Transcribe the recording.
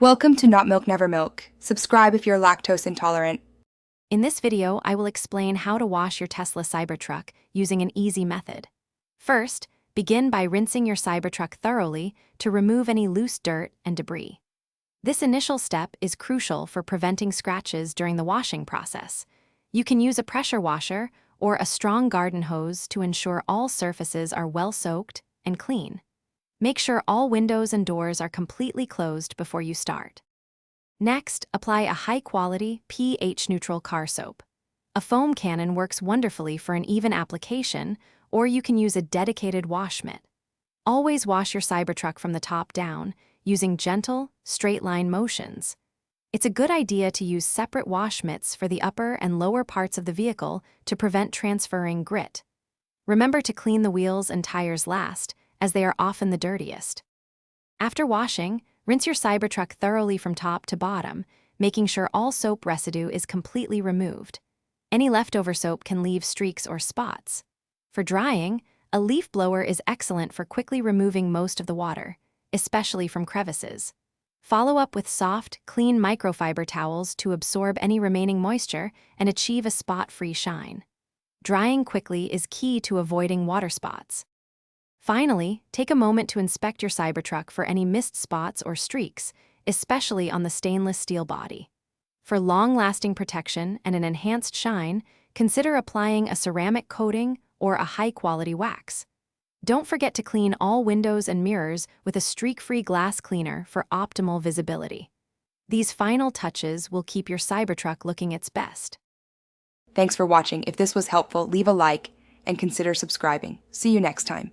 Welcome to Not Milk Never Milk. Subscribe if you're lactose intolerant. In this video, I will explain how to wash your Tesla Cybertruck using an easy method. First, begin by rinsing your Cybertruck thoroughly to remove any loose dirt and debris. This initial step is crucial for preventing scratches during the washing process. You can use a pressure washer or a strong garden hose to ensure all surfaces are well soaked and clean. Make sure all windows and doors are completely closed before you start. Next, apply a high-quality, pH-neutral car soap. A foam cannon works wonderfully for an even application, or you can use a dedicated wash mitt. Always wash your Cybertruck from the top down, using gentle, straight-line motions. It's a good idea to use separate wash mitts for the upper and lower parts of the vehicle to prevent transferring grit. Remember to clean the wheels and tires last, as they are often the dirtiest. After washing, rinse your Cybertruck thoroughly from top to bottom, making sure all soap residue is completely removed. Any leftover soap can leave streaks or spots. For drying, a leaf blower is excellent for quickly removing most of the water, especially from crevices. Follow up with soft, clean microfiber towels to absorb any remaining moisture and achieve a spot-free shine. Drying quickly is key to avoiding water spots. Finally, take a moment to inspect your Cybertruck for any missed spots or streaks, especially on the stainless steel body. For long-lasting protection and an enhanced shine, consider applying a ceramic coating or a high-quality wax. Don't forget to clean all windows and mirrors with a streak-free glass cleaner for optimal visibility. These final touches will keep your Cybertruck looking its best. Thanks for watching. If this was helpful, leave a like and consider subscribing. See you next time.